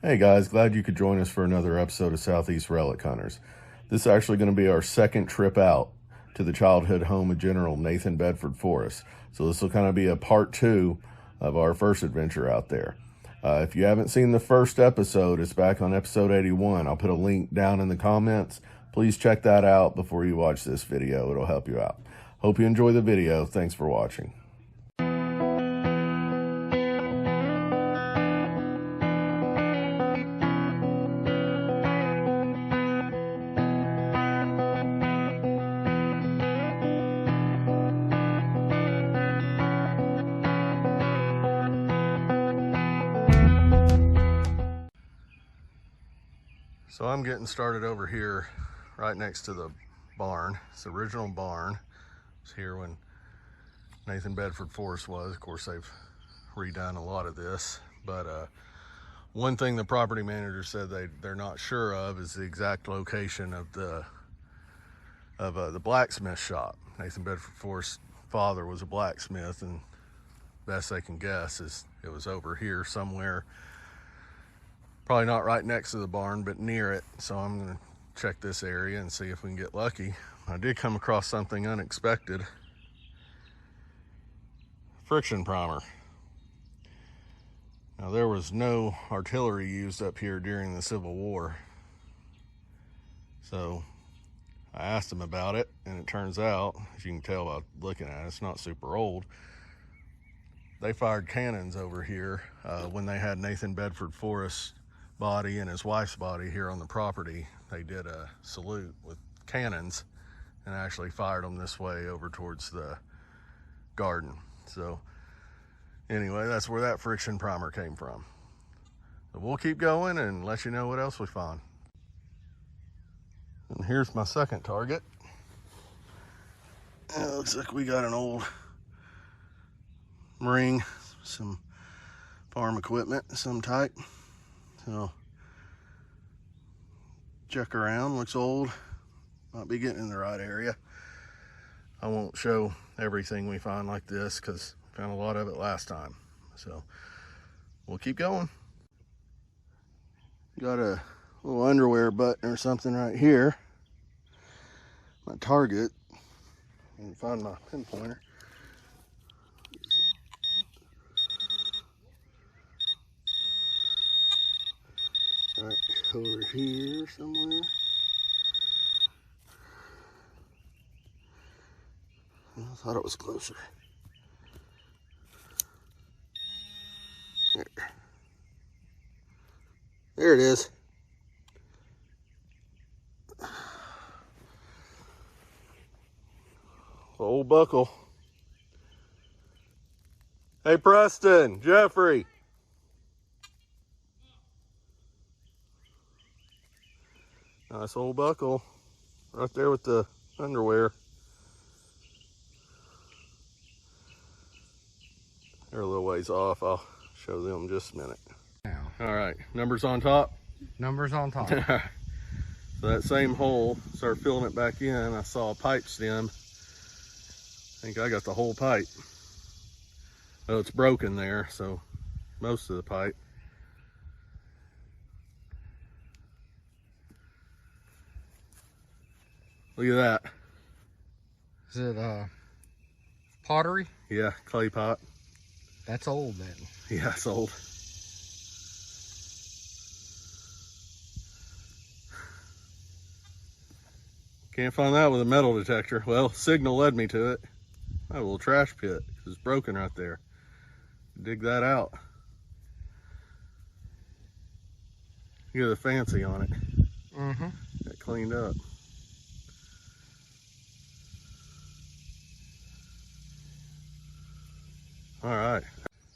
Hey guys, glad you could join us for another episode of Southeast Relic Hunters. This is actually going to be our second trip out to the childhood home of General Nathan Bedford Forrest. So this will kind of be a part 2 of our first adventure out there. If you haven't seen the first episode, it's back on episode 81. I'll put a link down in the comments. Please check that out before you watch this video. It'll help you out. Hope you enjoy the video. Thanks for watching. So I'm getting started over here right next to the barn. It's the original barn. It's here when Nathan Bedford Forrest was. Of course, they've redone a lot of this, but one thing the property manager said they're not sure of is the exact location of the blacksmith shop. Nathan Bedford Forrest's father was a blacksmith, and best they can guess is it was over here somewhere. Probably not right next to the barn, but near it. So I'm gonna check this area and see if we can get lucky. I did come across something unexpected. Friction primer. Now there was no artillery used up here during the Civil War. So I asked them about it, and it turns out, as you can tell by looking at it, it's not super old. They fired cannons over here when they had Nathan Bedford Forrest's body and his wife's body here on the property. They did a salute with cannons and actually fired them this way over towards the garden. So anyway, that's where that friction primer came from. So we'll keep going and let you know what else we find. And here's my second target. It looks like we got an old ring, some farm equipment of some type. So check around, looks old, might be getting in the right area. I won't show everything we find like this because we found a lot of it last time. So we'll keep going. Got a little underwear button or something right here. My target. I can find my pinpointer. Right over here somewhere. I thought it was closer. There it is. Old buckle. Hey Preston, Jeffrey. Nice old buckle right there with the underwear. They're a little ways off. I'll show them in just a minute. All right, numbers on top? Numbers on top. So that same hole, started filling it back in. I saw a pipe stem. I think I got the whole pipe. Oh, it's broken there, so most of the pipe. Look at that. Is it pottery? Yeah, clay pot. That's old then. Yeah, it's old. Can't find that with a metal detector. Well, signal led me to it. I have a little trash pit. It's broken right there. Dig that out. Get the fancy on it. Mm-hmm. Got cleaned up. All right.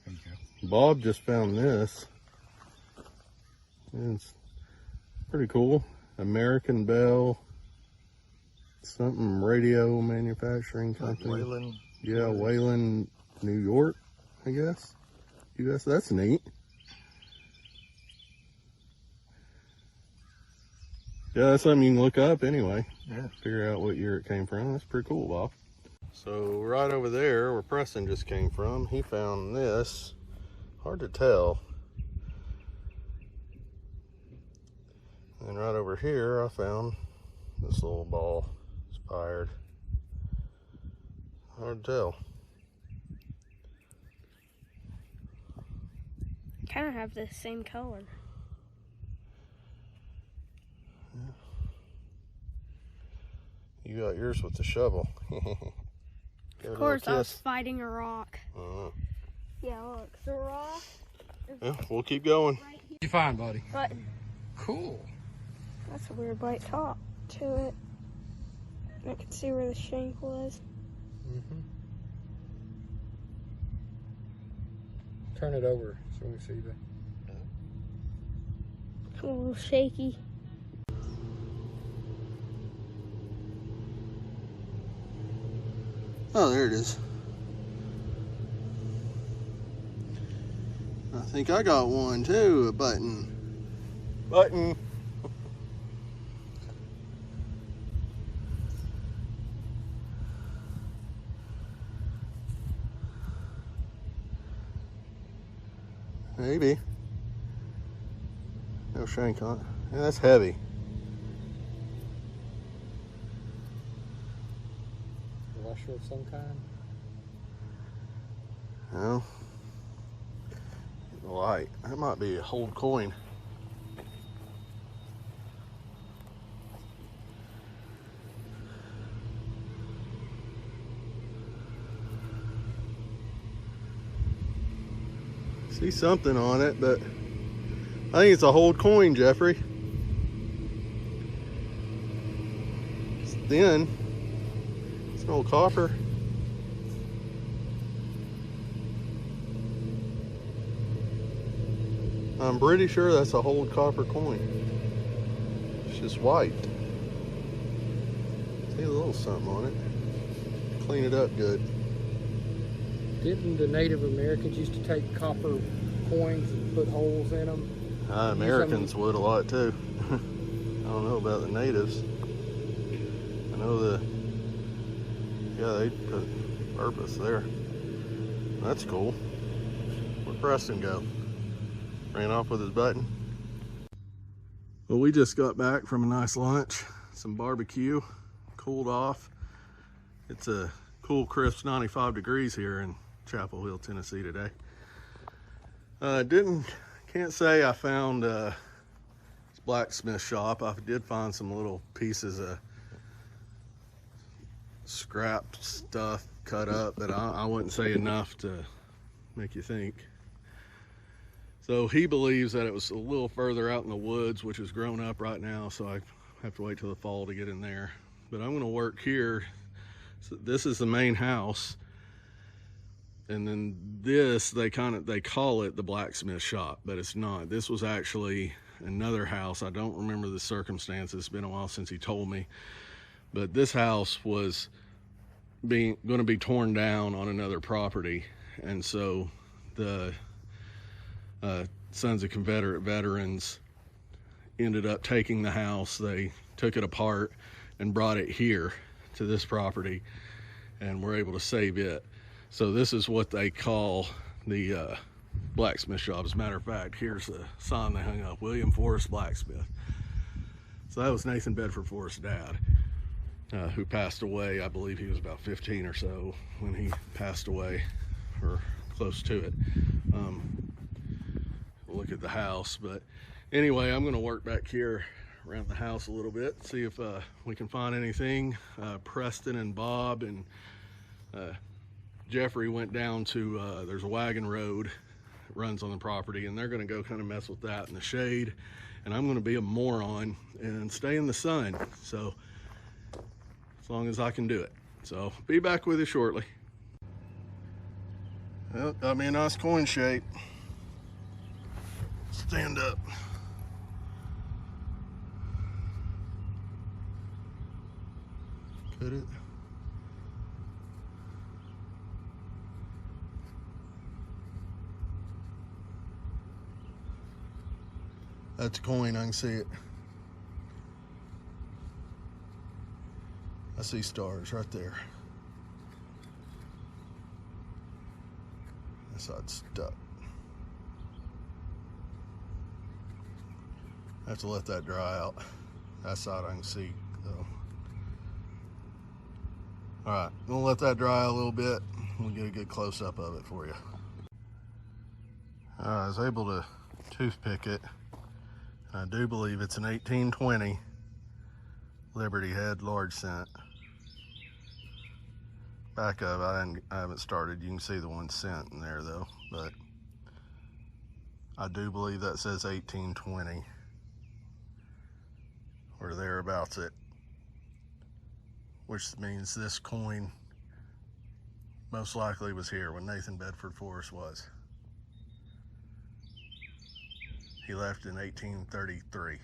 There you go. Bob just found this. It's pretty cool. American Bell, something radio manufacturing company. Wayland. Yeah, Wayland, New York, I guess. US. That's neat. Yeah, that's something you can look up anyway. Yeah. Figure out what year it came from. That's pretty cool, Bob. So right over there where Preston just came from, he found this. Hard to tell. And right over here, I found this little ball. It's fired. Hard to tell. Kind of have the same color. Yeah. You got yours with the shovel. Of course, I was fighting a rock. Uh-huh. Yeah, look, the rock. Yeah, we'll keep going. Right here. What'd you find, buddy? Button. Cool. That's a weird white top to it. I could see where the shank was. Mm-hmm. Turn it over so we can see that. It's a little shaky. Oh, there it is. I think I got one too, a button. Button. Maybe. No shank on it. Yeah, that's heavy. Washer of some kind? No. Light. That might be a whole coin. See something on it, but I think it's a whole coin, Jeffrey. It's thin. It's an old copper. I'm pretty sure that's a whole copper coin. It's just white. See a little something on it. Clean it up good. Didn't the Native Americans used to take copper coins and put holes in them? Americans would a lot too. I don't know about the natives. I know they put purpose there. That's cool. Where'd Preston go? Ran off with his button. Well, we just got back from a nice lunch, some barbecue, cooled off. It's a cool, crisp 95 degrees here in Chapel Hill, Tennessee today. Can't say I found this blacksmith shop. I did find some little pieces of scrap stuff cut up, but I wouldn't say enough to make you think. So he believes that it was a little further out in the woods, which is grown up right now, so I have to wait till the fall to get in there. But I'm gonna work here. So this is the main house. And then this, they call it the blacksmith shop, but it's not. This was actually another house. I don't remember the circumstances. It's been a while since he told me. But this house was going to be torn down on another property. And so the Sons of Confederate Veterans ended up taking the house. They took it apart and brought it here to this property and were able to save it. So this is what they call the blacksmith shop. As a matter of fact, here's the sign they hung up, William Forrest Blacksmith. So that was Nathan Bedford Forrest's dad, who passed away. I believe he was about 15 or so when he passed away, or close to it. We'll look at the house, but anyway, I'm gonna work back here around the house a little bit, see if we can find anything. Preston and Bob and Jeffrey went down to, there's a wagon road that runs on the property, and they're gonna go kind of mess with that in the shade. And I'm gonna be a moron and stay in the sun. So, as long as I can do it. So, be back with you shortly. Well, got me a nice coin shape. Stand up. Cut it. That's a coin, I can see it. I see stars right there. This side's stuck. I have to let that dry out. That side I can see though. All right, I'm gonna let that dry out a little bit. We'll get a good close-up of it for you. I was able to toothpick it. I do believe it's an 1820 Liberty Head large cent. Back of, I haven't started. You can see the 1 cent in there though, but I do believe that says 1820 or thereabouts it, which means this coin most likely was here when Nathan Bedford Forrest was. He left in 1833.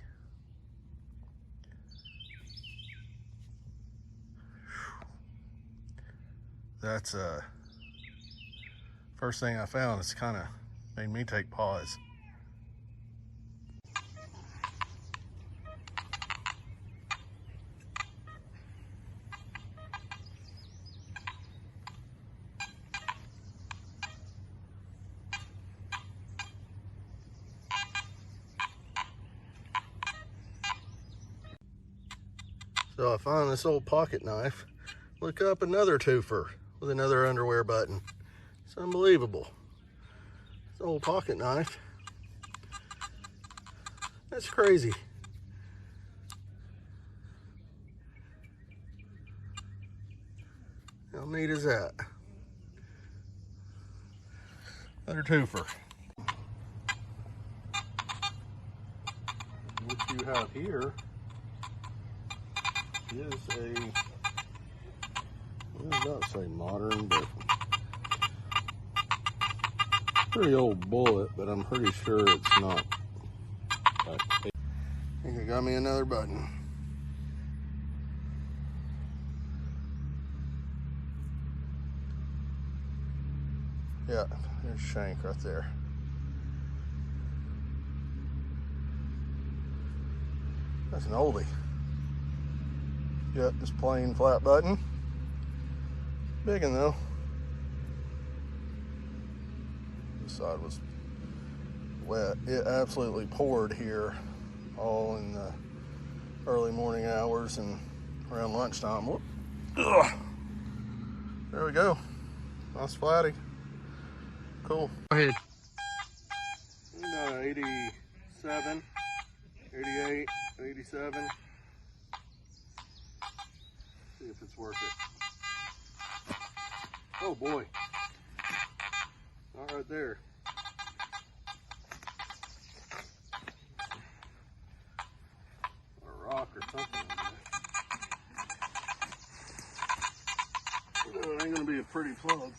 That's first thing I found. It's kind of made me take pause. So I found this old pocket knife. Look up, another twofer with another underwear button. It's unbelievable. This old pocket knife. That's crazy. How neat is that? Another twofer. What you have here is a, I was about to say modern, but pretty old bullet, but I'm pretty sure it's not. I think I got me another button. Yeah, there's shank right there. That's an oldie. Got this plain flat button. Big one though. This side was wet. It absolutely poured here all in the early morning hours and around lunchtime. Whoop. Ugh. There we go. Nice flatty. Cool. Go ahead. 87, 88, 87. See if it's worth it. Oh boy. Not right there. A rock or something like that. Oh, it ain't gonna be a pretty plug.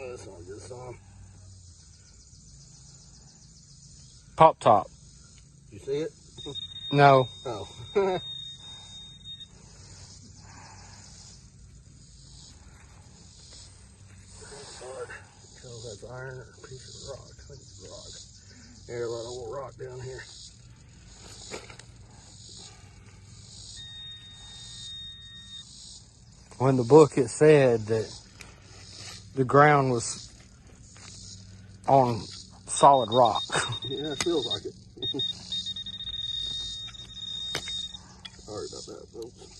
That's not a good song. Pop top. You see it? No. Oh. Hard. Tell if that's iron or a piece of rock. I think it's rock. There's a lot of old rock down here. When the book it said that the ground was on solid rock. Yeah, it feels like it. Sorry about that, folks.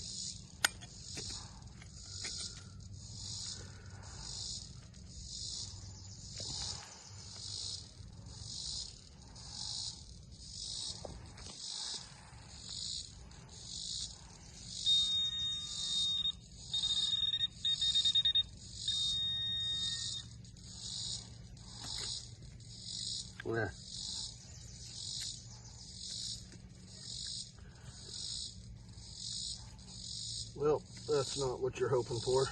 Where? Well, that's not what you're hoping for.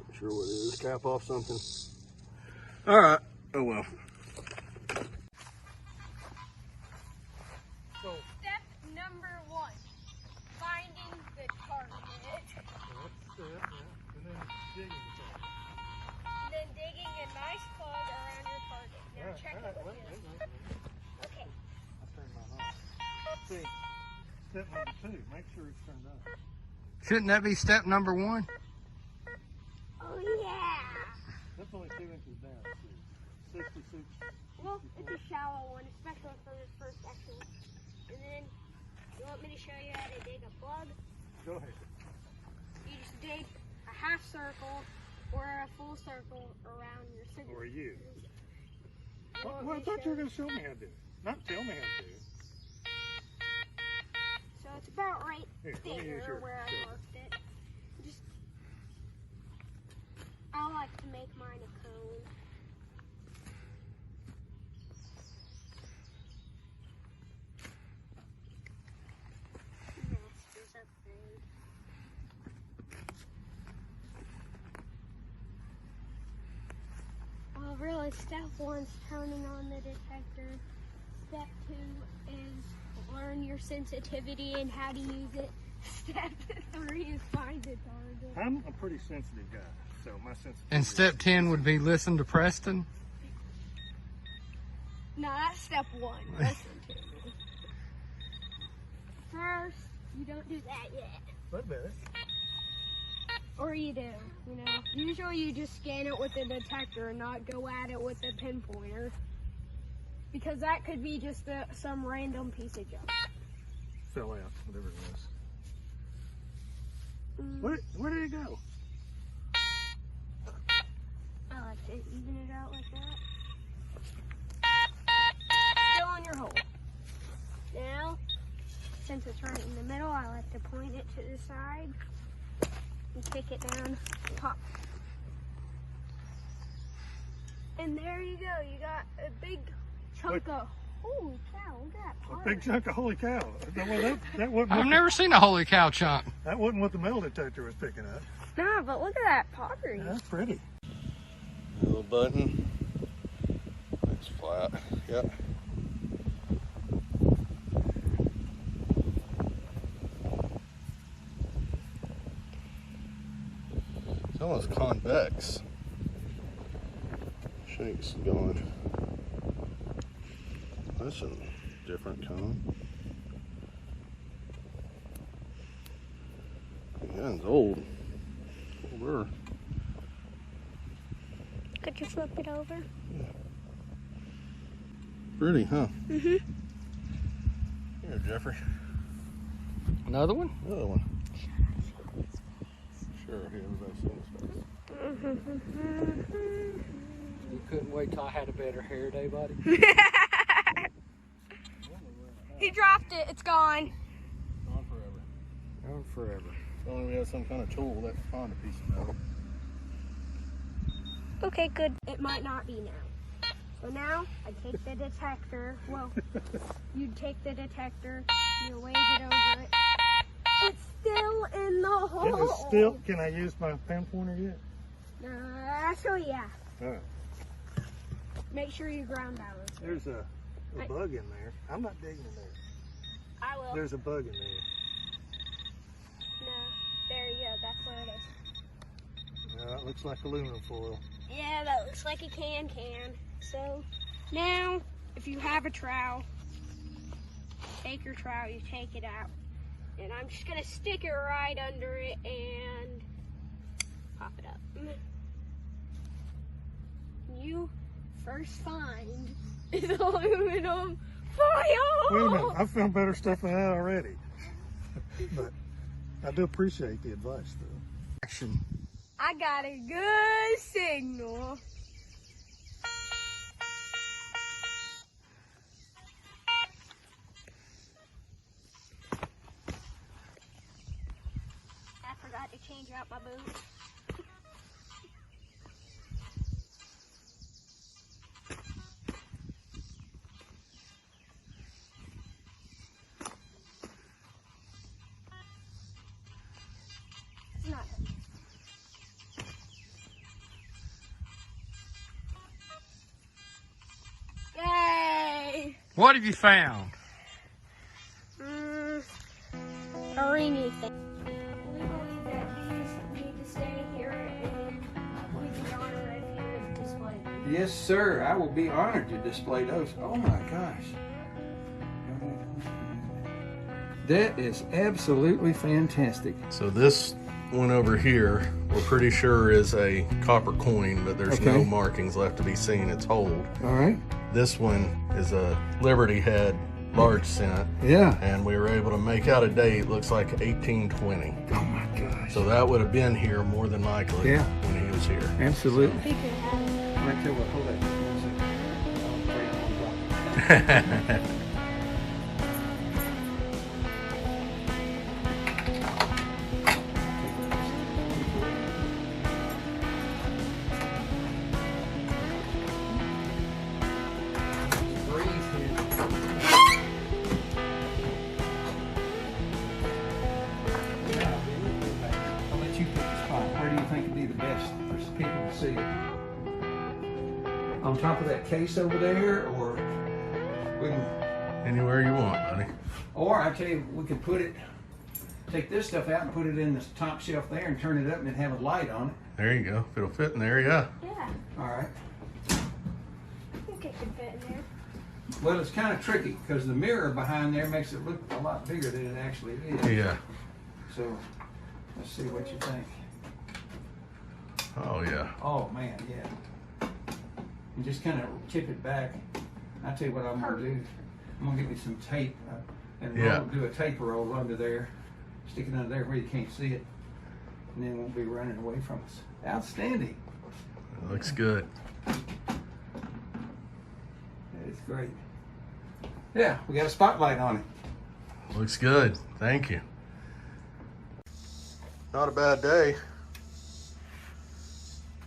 Not sure what it is. Cap off something. All right. Oh well. step number 2. Make sure it's turned on. Shouldn't that be step number 1? Oh yeah. That's only 2 inches down. 66. Well, it's a shallow one, especially for this first section. And then, you want me to show you how to dig a plug? Go ahead. You just dig a half circle or a full circle around your cigarette. Or you. Want Well, I me to thought you were show going to show me how to do it. Not tell me how to do it. So it's about right Here, let me use there your where I shoulder. marked it. Just, I like to make mine a cone. Masters upgrade. Well, really, step 1's turning on the detector. Step 2 is learn your sensitivity and how to use it. Step 3 is find the target. I'm a pretty sensitive guy, so my sensitivity. And step 10 would be listen to Preston. No, that's step 1. Listen to me. First, you don't do that yet. Wait a minute. Or you do, you know. Usually you just scan it with the detector and not go at it with the pinpointer. Because that could be just some random piece of junk. Fell out, whatever it was. Where did it go? I like to even it out like that. Still on your hole. Now, since it's right in the middle, I like to point it to the side and kick it down, pop. And there you go. You got a big chunk of, holy cow, look at that A pottery. big chunk of holy cow. Well, that wasn't I've what never seen a holy cow chunk. that wasn't what the metal detector was picking up. Nah, but look at that pottery. That's pretty. Little button. It's flat. Yep. It's almost convex. Shake's going. That's a different cone. Yeah, it's old. Older. Could you flip it over? Pretty, huh? Mm-hmm. Here, Jeffrey. Another one? Another one. Sure, here, everybody's seen this face. You couldn't wait till I had a better hair day, buddy. He dropped it. It's gone. Gone forever. Oh, forever. If only we had some kind of tool that could find a piece of metal. Okay, good. It might not be now. So now, I take the detector. Well, you take the detector, you wave it over it. It's still in the hole. Can I use my pen pointer yet? Actually, yeah. All right. Make sure you ground balance. There's a bug in there. I'm not digging in there. I will. There's a bug in there. No. There you go. That's where it is. It looks like aluminum foil. Yeah, that looks like a can. So, now, if you have a trowel, take your trowel, you take it out. And I'm just going to stick it right under it and pop it up. You first find is aluminum foil. Wait a minute. I found better stuff than that already. But I do appreciate the advice, though. Action. I got a good signal. I forgot to change out my boots. It's not heavy. Yay! What have you found? A ringy thing. We believe that these need to stay here and we'd be honored if you would display them. Yes, sir. I will be honored to display those. Oh my gosh. That is absolutely fantastic. So this one over here, we're pretty sure is a copper coin, but there's no Okay. markings left to be seen. It's hold. All right. This one is a Liberty Head large cent, Yeah. and we were able to make out a date. Looks like 1820. Oh my gosh. So that would have been here more than likely Yeah. when he was here. Absolutely. He could have it. All right, tell you what, hold that just 1 second. I'll let you pick the spot. Where do you think would be the best for people to see it? On top of that case over there, or we can, Anywhere you want, buddy. or I tell you, we could put it, take this stuff out and put it in the top shelf there and turn it up and then have a light on it. There you go. If it'll fit in there, yeah. Yeah, All right. I think it could fit in there. Well, it's kind of tricky because the mirror behind there makes it look a lot bigger than it actually is. Yeah. So let's see what you think. Oh, yeah. Oh man, yeah. And just kind of tip it back. I'll tell you what I'm gonna do. I'm gonna get me some tape and Yeah. do a tape roll under there, stick it under there where you can't see it, and then it won't be running away from us. Outstanding. It looks good. That is great. Yeah, we got a spotlight on it. Looks good. Thank you. Not a bad day.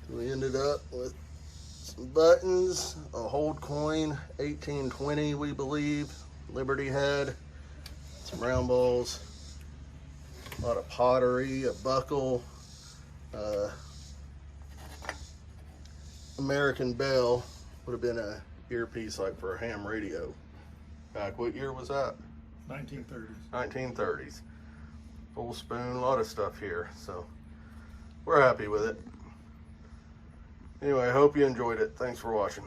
We ended up with some buttons, a hold coin, 1820 we believe, Liberty Head, some round balls, a lot of pottery, a buckle, American Bell, would have been a earpiece like for a ham radio. Back, what year was that? 1930s. 1930s. Full spoon, a lot of stuff here, so we're happy with it. Anyway, I hope you enjoyed it. Thanks for watching.